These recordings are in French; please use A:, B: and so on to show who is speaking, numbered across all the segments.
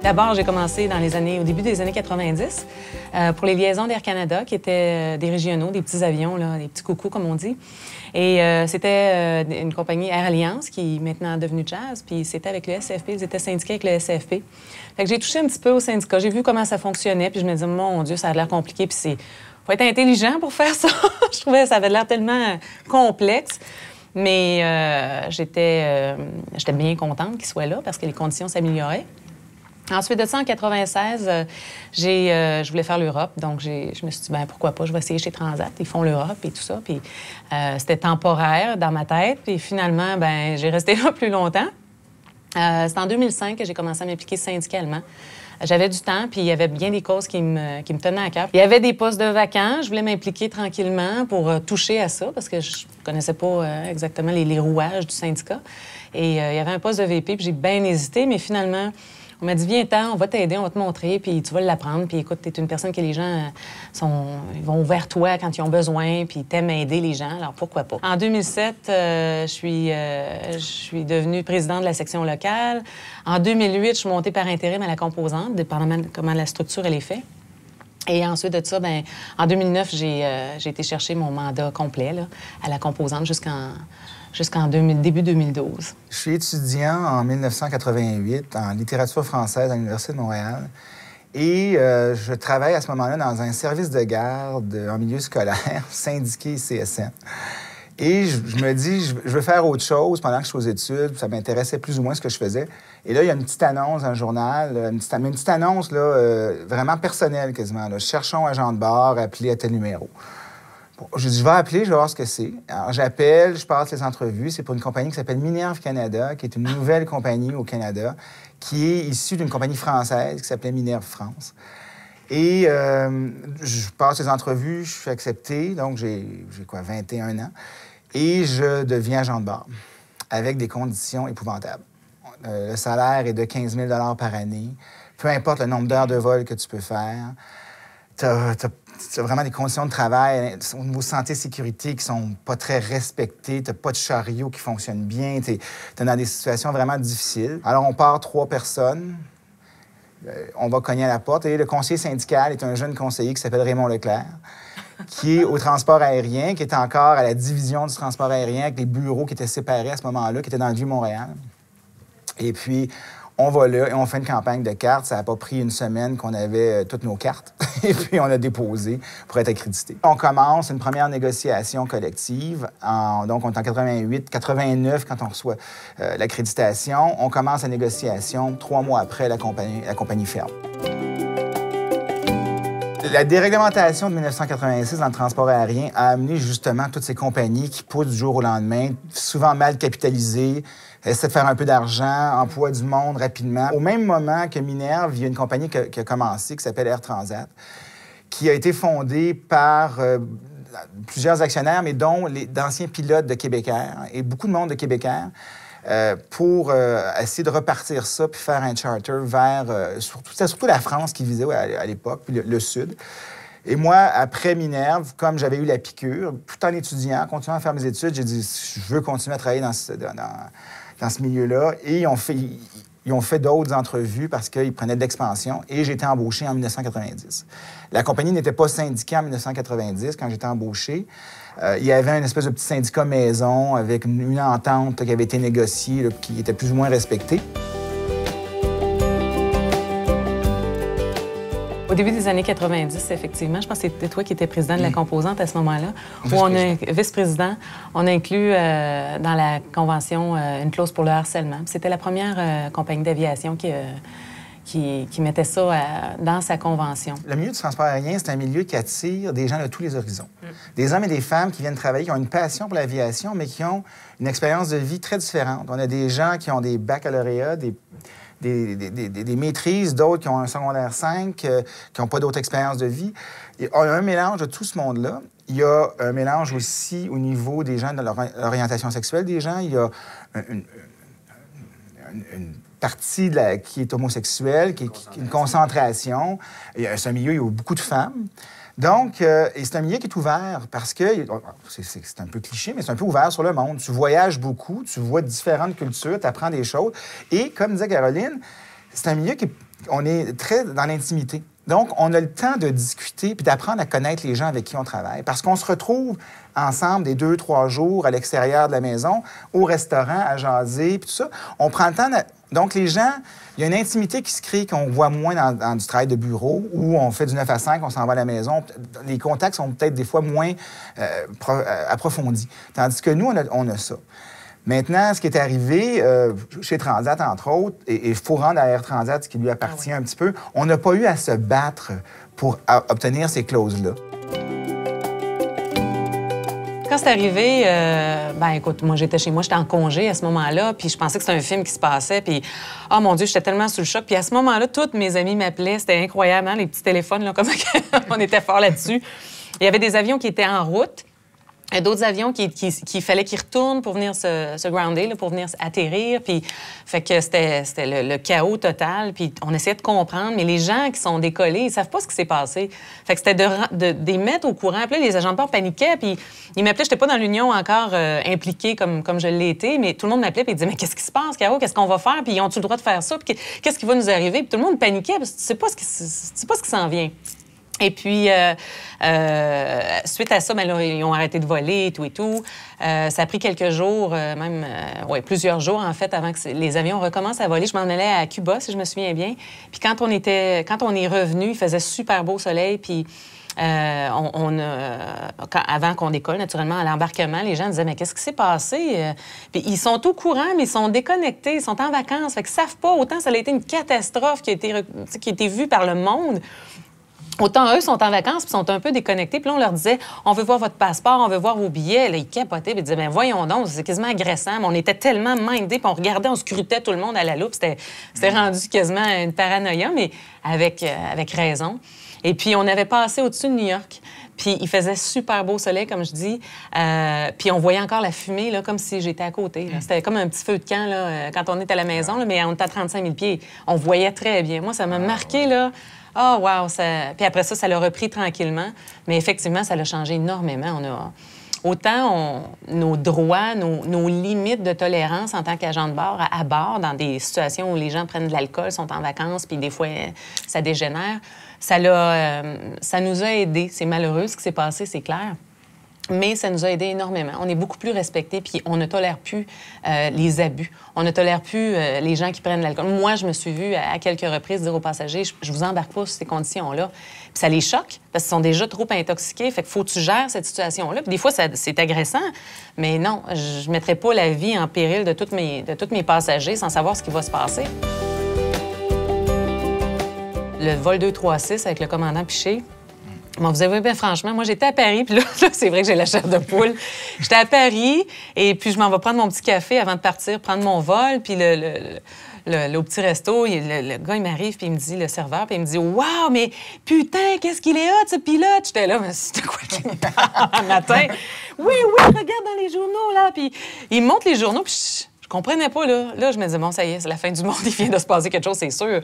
A: D'abord, j'ai commencé au début des années 90 pour les liaisons d'Air Canada, qui étaient des régionaux, des petits avions, là, des petits coucous, comme on dit. Et c'était une compagnie Air Alliance, qui est maintenant devenue Jazz, puis c'était avec le SFP, ils étaient syndiqués avec le SFP. Fait que j'ai touché un petit peu au syndicat, j'ai vu comment ça fonctionnait, puis je me disais, mon Dieu, ça a l'air compliqué, puis faut être intelligent pour faire ça. Je trouvais que ça avait l'air tellement complexe. Mais j'étais bien contente qu'il soit là parce que les conditions s'amélioraient. Ensuite de ça, en 96, je voulais faire l'Europe. Donc, je me suis dit, bien, pourquoi pas, je vais essayer chez Transat. Ils font l'Europe et tout ça. Puis c'était temporaire dans ma tête. Puis finalement, bien, j'ai resté là plus longtemps. C'est en 2005 que j'ai commencé à m'impliquer syndicalement. J'avais du temps, puis il y avait bien des causes qui me tenaient à cœur. Il y avait des postes de vacants. Je voulais m'impliquer tranquillement pour toucher à ça, parce que je connaissais pas exactement les rouages du syndicat. Et il y avait un poste de VP, puis j'ai bien hésité, mais finalement, on m'a dit, viens-t'en, on va t'aider, on va te montrer, puis tu vas l'apprendre. Puis écoute, t'es une personne que les gens ils vont vers toi quand ils ont besoin, puis t'aimes aider les gens, alors pourquoi pas. En 2007, je suis devenue présidente de la section locale. En 2008, je suis montée par intérim à la composante, dépendamment de comment la structure elle est faite. Et ensuite de ça, bien, en 2009, j'ai été chercher mon mandat complet là, à la composante jusqu'en début 2012.
B: Je suis étudiant en 1988 en littérature française à l'Université de Montréal. Et je travaille à ce moment-là dans un service de garde en milieu scolaire, syndiqué CSN. Et je me dis, je veux faire autre chose pendant que je suis aux études. Ça m'intéressait plus ou moins ce que je faisais. Et là, il y a une petite annonce dans le journal, une petite annonce là, vraiment personnelle quasiment. Là. Cherchons agent de bord, appelez à tel numéro. Bon, je dis, je vais appeler, je vais voir ce que c'est. Alors, j'appelle, je passe les entrevues. C'est pour une compagnie qui s'appelle Minerve Canada, qui est une nouvelle compagnie au Canada, qui est issue d'une compagnie française qui s'appelait Minerve France. Et je passe les entrevues, je suis accepté, donc j'ai 21 ans. Et je deviens agent de bord, avec des conditions épouvantables. Le salaire est de 15 000 par année. Peu importe le nombre d'heures de vol que tu peux faire. T'as vraiment des conditions de travail au niveau santé-sécurité qui sont pas très respectées. T'as pas de chariot qui fonctionne bien. T'es dans des situations vraiment difficiles. Alors, on part 3 personnes. On va cogner à la porte. Et le conseiller syndical est un jeune conseiller qui s'appelle Raymond Leclerc, qui est au transport aérien, qui est encore à la division du transport aérien avec les bureaux qui étaient séparés à ce moment-là, qui étaient dans le Vieux-Montréal. Et puis, on va là et on fait une campagne de cartes. Ça n'a pas pris une semaine qu'on avait toutes nos cartes. Et puis, on a déposé pour être accrédité. On commence une première négociation collective. Donc, on est en 88, 89 quand on reçoit l'accréditation. On commence la négociation. 3 mois après, la compagnie ferme. La déréglementation de 1986 dans le transport aérien a amené justement toutes ces compagnies qui poussent du jour au lendemain, souvent mal capitalisées, essaient de faire un peu d'argent, emploient du monde rapidement. Au même moment que Minerve, il y a une compagnie qui a commencé, qui s'appelle Air Transat, qui a été fondée par plusieurs actionnaires, mais dont d'anciens pilotes de Québécois et beaucoup de monde de Québécois, pour essayer de repartir ça puis faire un charter vers... C'était surtout la France qui visait à l'époque, puis le Sud. Et moi, après Minerve, comme j'avais eu la piqûre, tout en étudiant, continuant à faire mes études, j'ai dit, je veux continuer à travailler dans ce milieu-là. Et ils ont fait d'autres entrevues parce qu'ils prenaient de l'expansion. Et j'ai été embauché en 1990. La compagnie n'était pas syndiquée en 1990 quand j'étais embauché. Il y avait une espèce de petit syndicat maison avec une entente qui avait été négociée, là, qui était plus ou moins respectée.
A: Au début des années 90, effectivement, je pense que c'était toi qui étais président de la composante à ce moment-là, où on a vice-président, on a inclus dans la convention une clause pour le harcèlement. C'était la première compagnie d'aviation qui mettait ça dans sa convention.
B: Le milieu du transport aérien, c'est un milieu qui attire des gens de tous les horizons. Des hommes et des femmes qui viennent travailler, qui ont une passion pour l'aviation, mais qui ont une expérience de vie très différente. On a des gens qui ont des baccalauréats, des maîtrises, d'autres qui ont un secondaire 5, qui n'ont pas d'autres expériences de vie. Il y a un mélange de tout ce monde-là. Il y a un mélange aussi au niveau des gens, de l'orientation sexuelle des gens. Il y a une partie qui est homosexuelle, qui est une concentration. C'est un milieu où il y a beaucoup de femmes. Donc, et c'est un milieu qui est ouvert parce que, c'est un peu cliché, mais c'est un peu ouvert sur le monde. Tu voyages beaucoup, tu vois différentes cultures, tu apprends des choses. Et comme disait Caroline, c'est un milieu qui on est très dans l'intimité. Donc, on a le temps de discuter puis d'apprendre à connaître les gens avec qui on travaille. Parce qu'on se retrouve ensemble des 2-3 jours à l'extérieur de la maison, au restaurant, à jaser, puis tout ça. On prend le temps Donc, les gens, il y a une intimité qui se crée qu'on voit moins dans du travail de bureau, où on fait du 9 à 5, on s'en va à la maison. Les contacts sont peut-être des fois moins approfondis. Tandis que nous, on a ça. Maintenant, ce qui est arrivé chez Transat, entre autres, et il faut rendre à Air Transat ce qui lui appartient un petit peu, on n'a pas eu à se battre pour obtenir ces clauses-là.
A: Quand c'est arrivé, écoute, moi, j'étais chez moi, j'étais en congé à ce moment-là, puis je pensais que c'était un film qui se passait, puis oh mon Dieu, j'étais tellement sous le choc. Puis à ce moment-là, toutes mes amies m'appelaient, c'était incroyable, hein, les petits téléphones, là, comme on était fort là-dessus. Il y avait des avions qui étaient en route. D'autres avions qu'il fallait qu'ils retournent pour venir se grounder, là, pour venir atterrir. Puis, fait que c'était le chaos total. Puis, on essayait de comprendre, mais les gens qui sont décollés, ils savent pas ce qui s'est passé. Fait que c'était de les mettre au courant. Puis là, les agents de bord paniquaient. Puis, ils m'appelaient. J'étais pas dans l'Union encore impliquée comme je l'ai été, mais tout le monde m'appelait. Puis, ils disaient, mais qu'est-ce qui se passe, Caro? Qu'est-ce qu'on va faire? Puis, ils ont-tu le droit de faire ça? Puis, qu'est-ce qui va nous arriver? Puis, tout le monde paniquait parce que tu sais pas ce qui s'en vient. Et puis, suite à ça, là, ils ont arrêté de voler et tout. Ça a pris quelques jours, plusieurs jours, en fait, avant que les avions recommencent à voler. Je m'en allais à Cuba, si je me souviens bien. Puis quand on est revenu, il faisait super beau soleil, puis avant qu'on décolle, naturellement, à l'embarquement, les gens disaient « Mais qu'est-ce qui s'est passé? » Puis ils sont au courant, mais ils sont déconnectés, ils sont en vacances. Fait qu'ils savent pas. Autant ça a été une catastrophe qui a été vue par le monde. Autant eux sont en vacances puis sont un peu déconnectés. Puis là, on leur disait, on veut voir votre passeport, on veut voir vos billets. Là, ils capotaient puis ils disaient, bien, voyons donc, c'est quasiment agressant. Mais on était tellement mindés puis on regardait, on scrutait tout le monde à la loupe. C'était rendu quasiment une paranoïa, mais avec raison. Et puis, on avait passé au-dessus de New York. Puis, il faisait super beau soleil, comme je dis. Puis, on voyait encore la fumée, là, comme si j'étais à côté. C'était comme un petit feu de camp, là, quand on est à la maison, là, mais on était à 35 000 pieds. On voyait très bien. Moi, ça m'a marqué, là. Oh, wow! Puis après ça l'a repris tranquillement. Mais effectivement, ça l'a changé énormément. Nos droits, nos limites de tolérance en tant qu'agent de bord à bord, dans des situations où les gens prennent de l'alcool, sont en vacances, puis des fois, ça dégénère, ça nous a aidés. C'est malheureux ce qui s'est passé, c'est clair. Mais ça nous a aidés énormément. On est beaucoup plus respectés, puis on ne tolère plus les abus. On ne tolère plus les gens qui prennent de l'alcool. Moi, je me suis vue à quelques reprises dire aux passagers, je vous embarque pas sur ces conditions-là. Puis ça les choque, parce qu'ils sont déjà trop intoxiqués. Fait qu'il faut que tu gères cette situation-là. Puis des fois, c'est agressant, mais non, je ne mettrai pas la vie en péril de tous mes passagers sans savoir ce qui va se passer. Le vol 236 avec le commandant Piché, bon, vous avez bien franchement, moi, j'étais à Paris, puis là c'est vrai que j'ai la chair de poule. J'étais à Paris, et puis je m'en vais prendre mon petit café avant de partir, prendre mon vol, puis au petit resto, le gars, il m'arrive, puis il me dit, le serveur, puis il me dit « Wow, mais putain, qu'est-ce qu'il est hot, ce pilote! » J'étais là, mais c'était quoi qu'il me parle un matin? « Oui, regarde dans les journaux, là! » Puis il me montre les journaux, puis je comprenais pas, là. Là, je me disais « Bon, ça y est, c'est la fin du monde, il vient de se passer quelque chose, c'est sûr. »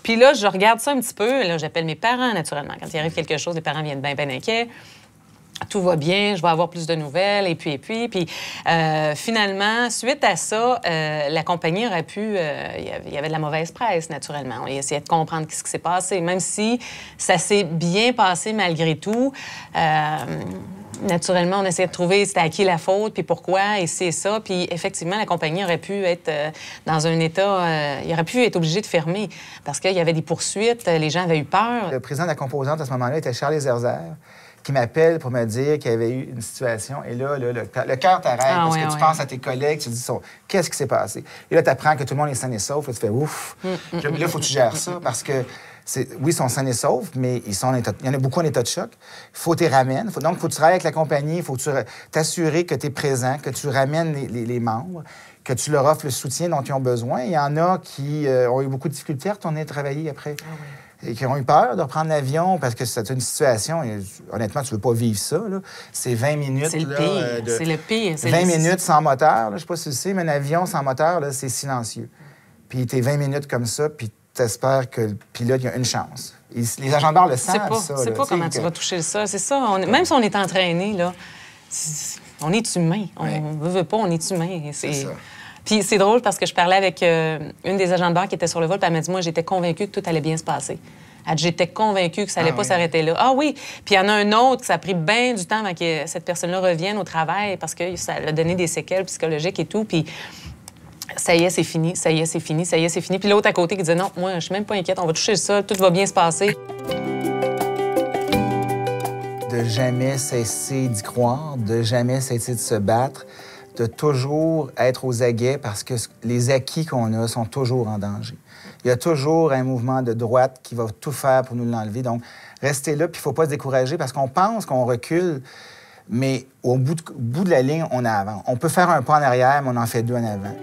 A: Puis là, je regarde ça un petit peu. Là, j'appelle mes parents, naturellement. Quand il arrive quelque chose, les parents viennent bien inquiets. Tout va bien, je vais avoir plus de nouvelles, et puis. Puis finalement, suite à ça, la compagnie aurait pu... il y avait de la mauvaise presse, naturellement. On essayait de comprendre ce qui s'est passé, même si ça s'est bien passé malgré tout. Naturellement, on essayait de trouver c'était à qui la faute, puis pourquoi, et c'est ça. Puis effectivement, la compagnie aurait pu être dans un état... il aurait pu être obligé de fermer parce qu'il y avait des poursuites, les gens avaient eu peur.
B: Le président de la composante à ce moment-là était Charles Zerzer, qui m'appelle pour me dire qu'il y avait eu une situation. Et là, le cœur t'arrête parce que tu penses à tes collègues, tu te dis qu'est-ce qui s'est passé? Et là, tu apprends que tout le monde est sain et sauf. Là, tu fais ouf. Là, il faut que tu gères ça parce que, oui, ils sont sains et saufs, mais il y en a beaucoup en état de choc. Il faut que tu les ramènes. Donc, il faut que tu travailles avec la compagnie. Il faut que tu t'assurer que tu es présent, que tu ramènes les membres, que tu leur offres le soutien dont ils ont besoin. Il y en a qui ont eu beaucoup de difficultés à retourner travailler après. Et qui ont eu peur de reprendre l'avion parce que c'est une situation, et, honnêtement, tu ne veux pas vivre ça. C'est 20 minutes.
A: C'est le pire. C'est le pire.
B: 20 minutes sans moteur. Je ne sais pas si tu le sais, mais un avion sans moteur, c'est silencieux. Puis tu es 20 minutes comme ça, puis tu espères que le pilote il a une chance. Les agents de bord le savent, ça.
A: C'est pas comment tu vas toucher ça. C'est ça. Même si on est entraîné, là, on est humain. On ne veut pas, on est humain.
B: C'est ça.
A: Puis c'est drôle parce que je parlais avec une des agents de bar qui était sur le vol, puis elle m'a dit, moi, j'étais convaincue que tout allait bien se passer. Elle dit, j'étais convaincue que ça allait pas s'arrêter là. Ah oui! Puis il y en a un autre, ça a pris bien du temps avant que cette personne-là revienne au travail parce que ça a donné des séquelles psychologiques et tout. Puis ça y est, c'est fini, ça y est, c'est fini, ça y est, c'est fini. Puis l'autre à côté qui disait, non, moi, je suis même pas inquiète, on va toucher ça, tout va bien se passer.
B: De jamais cesser d'y croire, de jamais cesser de se battre, de toujours être aux aguets parce que les acquis qu'on a sont toujours en danger. Il y a toujours un mouvement de droite qui va tout faire pour nous l'enlever. Donc, restez là, puis il ne faut pas se décourager parce qu'on pense qu'on recule, mais au bout de la ligne, on avance. On peut faire un pas en arrière, mais on en fait deux en avant.